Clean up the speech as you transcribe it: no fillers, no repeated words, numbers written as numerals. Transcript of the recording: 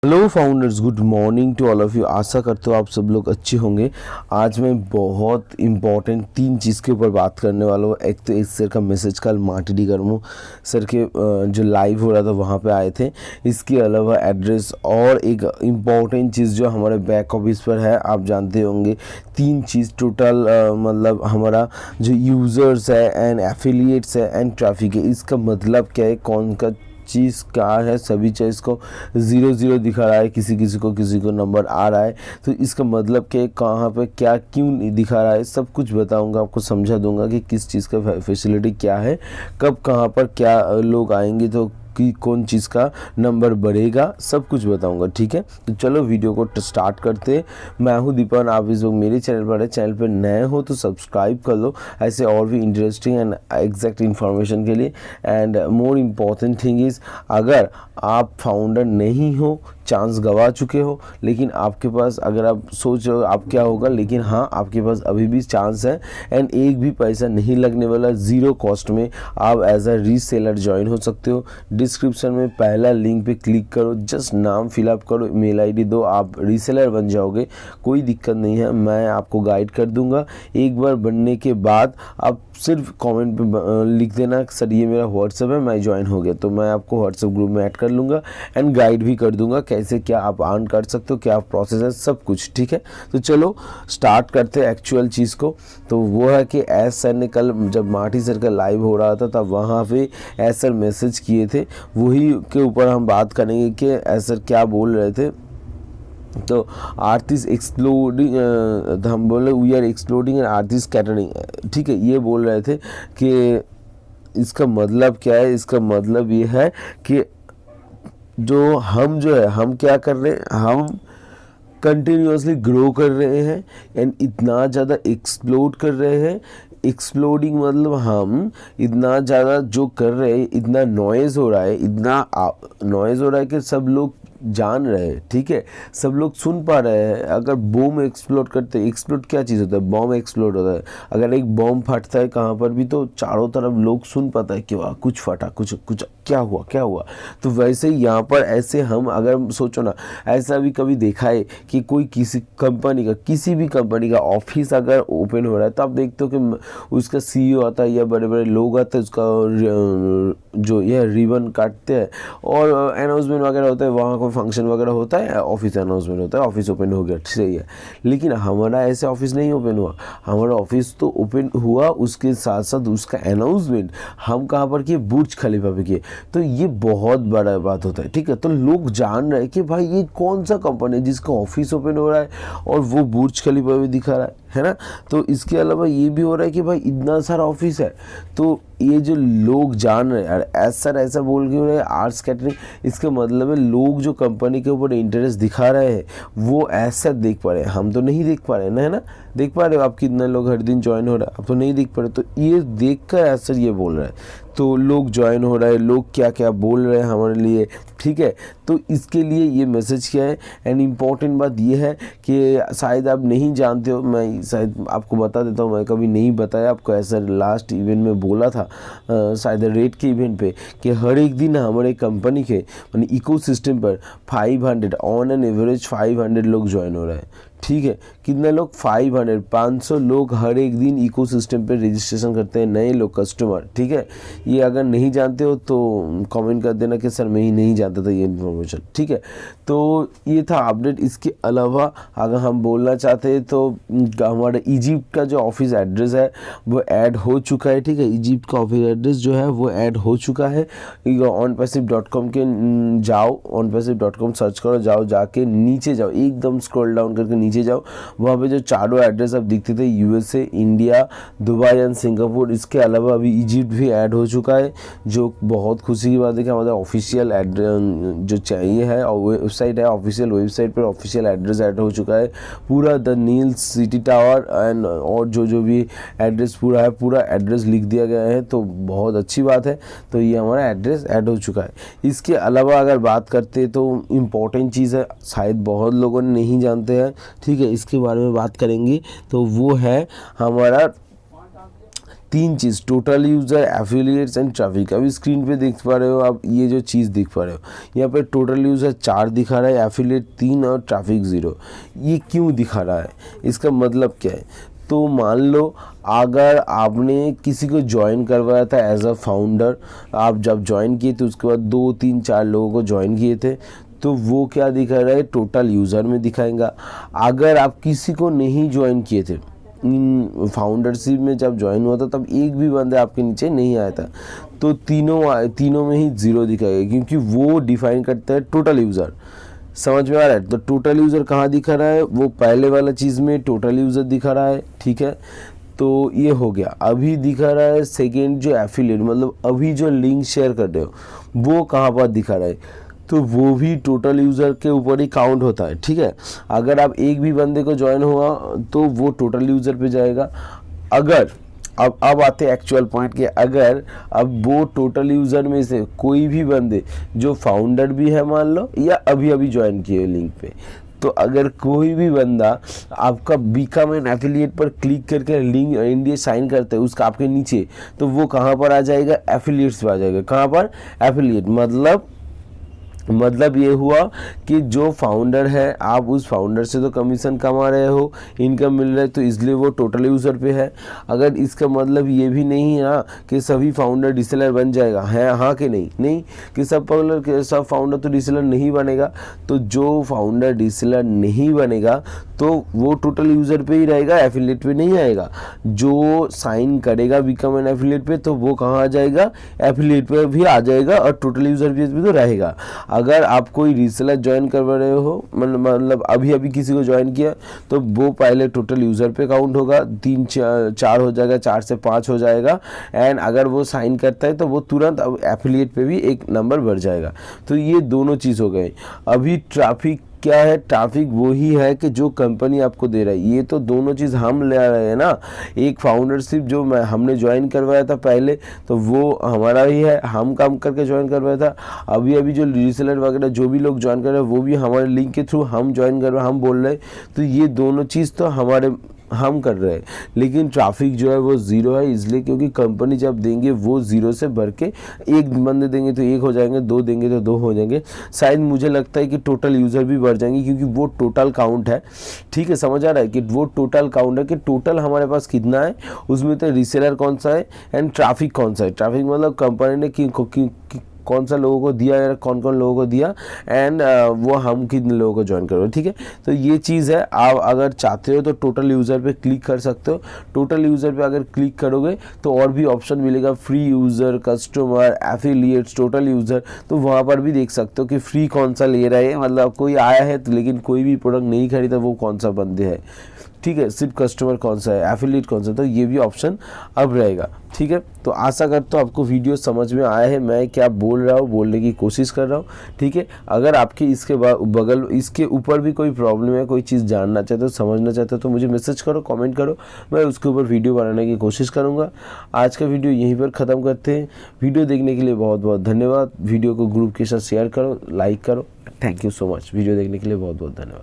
Hello founders, good morning to all of you. आशा करते हो आप सब लोग अच्छे होंगे। आज मैं बहुत इंपॉर्टेंट 3 चीज़ के ऊपर बात करने वाला हूँ। एक तो इस सर का मैसेज कल मार्टिडी कर्मो सर के जो लाइव हो रहा था वहाँ पे आए थे। इसके अलावा एड्रेस और एक इम्पॉर्टेंट चीज़ जो हमारे बैक ऑफिस पर है, आप जानते होंगे। 3 चीज़ टोटल, मतलब हमारा जो यूज़र्स है एंड एफिलिएट्स है एंड ट्रैफिक है। इसका मतलब क्या है, कौन का चीज़ क्या है, सभी चीज़ को 0-0 दिखा रहा है, किसी को नंबर आ रहा है। तो इसका मतलब क्या है, कहाँ पे क्या क्यों दिखा रहा है, सब कुछ बताऊंगा आपको, समझा दूंगा कि किस चीज़ का फैसिलिटी क्या है, कब कहाँ पर क्या लोग आएंगे, तो कि कौन चीज़ का नंबर बढ़ेगा, सब कुछ बताऊंगा। ठीक है, तो चलो वीडियो को स्टार्ट करते हैं। मैं हूं दीपन, आप इस वक्त मेरे चैनल पर है। चैनल पर नए हो तो सब्सक्राइब कर लो ऐसे और भी इंटरेस्टिंग एंड एग्जैक्ट इन्फॉर्मेशन के लिए। And more important thing is, अगर आप फाउंडर नहीं हो, चांस गवा चुके हो, लेकिन आपके पास, अगर आप सोच रहे हो आप क्या होगा, लेकिन हाँ, आपके पास अभी भी चांस है एंड एक भी पैसा नहीं लगने वाला, ज़ीरो कॉस्ट में आप एज अ रीसेलर ज्वाइन हो सकते हो। डिस्क्रिप्शन में पहला लिंक पे क्लिक करो, जस्ट नाम फिलअप करो, मेल आईडी दो, आप रीसेलर बन जाओगे। कोई दिक्कत नहीं है, मैं आपको गाइड कर दूंगा। एक बार बनने के बाद आप सिर्फ कमेंट पे लिख देना, सर ये मेरा व्हाट्सएप है, मैं ज्वाइन हो गया, तो मैं आपको व्हाट्सएप ग्रुप में ऐड कर लूँगा एंड गाइड भी कर दूंगा कैसे क्या आप अर्न कर सकते हो, क्या प्रोसेस है, सब कुछ। ठीक है, तो चलो स्टार्ट करते हैं एक्चुअल चीज़ को। तो वो है कि एस सर ने कल जब मार्टी सर का लाइव हो रहा था तब वहाँ पे एस सर मैसेज किए थे, वही के ऊपर हम बात करेंगे कि एस सर क्या बोल रहे थे। तो आर्टिस्ट एक्सप्लोडिंग, हम बोले we are exploding and artist catering. ठीक है, ये बोल रहे थे कि इसका मतलब क्या है। इसका मतलब ये है कि हम क्या कर रहे हैं, हम कंटिन्यूसली ग्रो कर रहे हैं एंड इतना ज़्यादा एक्सप्लोड कर रहे हैं। एक्सप्लोडिंग मतलब हम इतना ज़्यादा जो कर रहे हैं, इतना नॉइज़ हो रहा है, इतना नॉइज़ हो रहा है कि सब लोग जान रहे हैं। ठीक है, सब लोग सुन पा रहे हैं। अगर बम एक्सप्लोड करते, एक्सप्लोड क्या चीज़ होता है, बम एक्सप्लोड होता है। अगर एक बम फटता है कहाँ पर भी, तो चारों तरफ लोग सुन पाता है कि वाह कुछ फटा, कुछ क्या हुआ। तो वैसे ही यहाँ पर ऐसे हम, अगर सोचो ना, ऐसा भी कभी देखा है कि कोई किसी कंपनी का, किसी भी कंपनी का ऑफिस अगर ओपन हो रहा है, तो आप देखते हो कि उसका सीईओ आता है या बड़े बड़े लोग आते हैं, उसका जो यह रिबन काटते हैं और अनाउंसमेंट वगैरह होता है, वहाँ कोई फंक्शन वगैरह होता है, ऑफिस अनाउंसमेंट होता है, ऑफिस ओपन हो गया, सही है। लेकिन हमारा ऐसे ऑफिस नहीं ओपन हुआ। हमारा ऑफिस तो ओपन हुआ, उसके साथ साथ उसका अनाउंसमेंट हम कहाँ पर किए, बुर्ज खलीफा पे किए। तो ये बहुत बड़ा बात होता है। ठीक है, तो लोग जान रहे हैं कि भाई ये कौन सा कंपनी है जिसका ऑफिस ओपन हो रहा है और वो बुर्ज खलीफा भी दिखा रहा है ना। तो इसके अलावा ये भी हो रहा है कि भाई इतना सारा ऑफिस है, तो ये जो लोग जान रहे हैं, ऐसा बोल के रहे हैं आर्ट्स कैटरिंग, इसका मतलब है लोग जो कंपनी के ऊपर इंटरेस्ट दिखा रहे हैं वो ऐसा देख पा रहे हैं। हम तो नहीं देख पा रहे ना, है ना। देख पा रहे हो आप कितने लोग हर दिन ज्वाइन हो रहा है, आप तो नहीं देख पा रहे। तो ये देख कर ऐसा ये बोल रहा है, तो लोग ज्वाइन हो रहे हैं, लोग क्या क्या बोल रहे हैं हमारे लिए। ठीक है, तो इसके लिए ये मैसेज क्या है। एंड इम्पॉर्टेंट बात ये है कि शायद आप नहीं जानते हो, मैं शायद आपको बता देता हूँ, मैं कभी नहीं बताया आपको। ऐसा लास्ट इवेंट में बोला था, शायद रेट के इवेंट पे, कि हर एक दिन हमारे कंपनी के माने इकोसिस्टम पर 500 ऑन एन एवरेज 500 लोग ज्वाइन हो रहे हैं। ठीक है, कितने लोग, 500 लोग हर एक दिन इकोसिस्टम पे रजिस्ट्रेशन करते हैं, नए लोग, कस्टमर। ठीक है, ये अगर नहीं जानते हो तो कमेंट कर देना कि सर मैं ही नहीं जानता था ये इन्फॉर्मेशन। ठीक है, तो ये था अपडेट। इसके अलावा अगर हम बोलना चाहते हैं तो हमारा इजिप्ट का जो ऑफिस एड्रेस है वो ऐड हो चुका है। ठीक है, इजिप्ट का ऑफिस एड्रेस जो है वो ऐड हो चुका है। onpassive.com के जाओ, onpassive.com सर्च करो, जाके नीचे जाओ, एकदम स्क्रॉल डाउन करके नीचे जाओ। वहाँ पे जो चारों एड्रेस अब दिखते थे, USA, India, Dubai and Singapore, इसके अलावा अभी इजिप्ट भी ऐड हो चुका है, जो बहुत खुशी की बात है कि हमारा ऑफिशियल एड्रेस जो चाहिए है और वेबसाइट है, ऑफिशियल वेबसाइट पर ऑफिशियल एड्रेस ऐड हो चुका है। पूरा the Neel city tower and और जो भी एड्रेस पूरा है, पूरा एड्रेस लिख दिया गया है, तो बहुत अच्छी बात है। तो ये हमारा एड्रेस ऐड हो चुका है। इसके अलावा अगर बात करते तो इम्पॉर्टेंट चीज़ है, शायद बहुत लोगों ने नहीं जानते हैं। ठीक है, इसके बारे में बात करेंगे, तो वो है हमारा तीन चीज़, total user, affiliates and traffic. अभी स्क्रीन पे देख पा रहे हो आप, ये जो चीज़ दिख पा रहे हो यहाँ पे टोटल यूज़र 4 दिखा रहा है, एफिलिएट 3 और ट्रैफिक 0। ये क्यों दिखा रहा है, इसका मतलब क्या है? तो मान लो अगर आपने किसी को ज्वाइन करवाया था एज अ फाउंडर, आप जब ज्वाइन किए थे उसके बाद 2 3 4 लोगों को ज्वाइन किए थे, तो वो क्या दिखा रहा है, टोटल यूज़र में दिखाएगा। अगर आप किसी को नहीं ज्वाइन किए थे, फाउंडरशिप में जब ज्वाइन हुआ था तब एक भी बंदा आपके नीचे नहीं आया था, तो तीनों में ही 0 दिखाएगा, क्योंकि वो डिफाइन करता है टोटल यूज़र। समझ में आ रहा है? तो टोटल यूज़र कहाँ दिखा रहा है, वो पहले वाला चीज़ में टोटल यूज़र दिखा रहा है, ठीक है। तो ये हो गया। अभी दिखा रहा है सेकेंड जो एफिलिएट, मतलब अभी जो लिंक शेयर कर रहे हो वो कहाँ पर दिखा रहा है, तो वो भी टोटल यूज़र के ऊपर ही काउंट होता है, ठीक है। अगर आप एक भी बंदे को ज्वाइन हुआ तो वो टोटल यूज़र पे जाएगा। अगर अब आते हैं एक्चुअल पॉइंट के, अगर अब वो टोटल यूज़र में से कोई भी बंदे जो फाउंडर भी है मान लो, या अभी अभी ज्वाइन किए लिंक पे, तो अगर कोई भी बंदा आपका बिकम एन एफिलिएट पर क्लिक करके लिंक इंडिया साइन करते हैं उसका आपके नीचे, तो वो कहाँ पर आ जाएगा, एफिलिएट्स पे आ जाएगा। कहाँ पर, एफिलिएट। मतलब ये हुआ कि जो फाउंडर है, आप उस फाउंडर से तो कमीशन कमा रहे हो, इनकम मिल रहा है, तो इसलिए वो टोटल यूज़र पे है। अगर इसका मतलब ये भी नहीं है कि सभी फाउंडर रीसेलर बन जाएगा, है हाँ कि नहीं कि सब फाउंडर तो रीसेलर नहीं बनेगा। तो जो फाउंडर रीसेलर नहीं बनेगा तो वो टोटल यूज़र पे ही रहेगा, एफिलिएट पे नहीं आएगा। जो साइन करेगा बिकम एन एफिलिएट पे, तो वो कहाँ आ जाएगा, एफिलिएट पे भी आ जाएगा और टोटल यूज़र पे भी तो रहेगा। अगर आप कोई रीसेलर ज्वाइन करवा रहे हो, मतलब अभी अभी किसी को ज्वाइन किया, तो वो पहले टोटल यूज़र पे काउंट होगा, 3 4 हो जाएगा, 4 से 5 हो जाएगा। एंड अगर वो साइन करता है तो वो तुरंत अब एफिलिएट पे भी एक नंबर बढ़ जाएगा। तो ये दोनों चीज़ हो गए। अभी ट्रैफिक क्या है, ट्रैफिक वो ही है कि जो कंपनी आपको दे रहा है। ये तो दोनों चीज़ हम ले रहे हैं ना। एक फाउंडरशिप जो हमने ज्वाइन करवाया था पहले, तो वो हमारा ही है, हम काम करके ज्वाइन करवाया था। अभी अभी जो रीसेलर वगैरह जो भी लोग ज्वाइन कर रहे हैं वो भी हमारे लिंक के थ्रू हम ज्वाइन कर रहे हैं, हम बोल रहे हैं। तो ये दोनों चीज़ तो हम कर रहे हैं, लेकिन ट्रैफिक जो है वो 0 है, इसलिए क्योंकि कंपनी जब देंगे वो 0 से बढ़ के, एक बंदे देंगे तो 1 हो जाएंगे, 2 देंगे तो 2 हो जाएंगे। शायद मुझे लगता है कि टोटल यूज़र भी बढ़ जाएंगे, क्योंकि वो टोटल काउंट है, ठीक है। समझ आ रहा है कि वो टोटल काउंट है कि टोटल हमारे पास कितना है, उसमें तो रीसेलर कौन सा है एंड ट्रैफिक कौन सा है। ट्रैफिक मतलब कंपनी ने कौन सा लोगों को दिया या कौन कौन लोगों को दिया, एंड वो हम कितने लोगों को ज्वाइन करो, ठीक है। तो ये चीज़ है। आप अगर चाहते हो तो टोटल यूज़र पे क्लिक कर सकते हो। टोटल यूज़र पे अगर क्लिक करोगे तो और भी ऑप्शन मिलेगा, free user, customer, affiliates, total user. तो वहाँ पर भी देख सकते हो कि फ्री कौन सा ले रहे हैं, मतलब कोई आया है तो लेकिन कोई भी प्रोडक्ट नहीं खरीदा, वो कौन सा बंदे है, ठीक है। सिर्फ कस्टमर कौन सा है, एफिलिएट कौन सा, तो ये भी ऑप्शन अब रहेगा, ठीक है। तो आशा करता हूँ आपको वीडियो समझ में आया है, मैं क्या बोल रहा हूँ, बोलने की कोशिश कर रहा हूँ, ठीक है। अगर आपके इसके ऊपर भी कोई प्रॉब्लम है, कोई चीज़ जानना चाहते हो, समझना चाहते हो, तो मुझे मैसेज करो, कमेंट करो, मैं उसके ऊपर वीडियो बनाने की कोशिश करूँगा। आज का वीडियो यहीं पर ख़त्म करते हैं। वीडियो देखने के लिए बहुत बहुत धन्यवाद। वीडियो को ग्रुप के साथ शेयर करो, लाइक करो। Thank you so much. Video देखने के लिए बहुत बहुत धन्यवाद।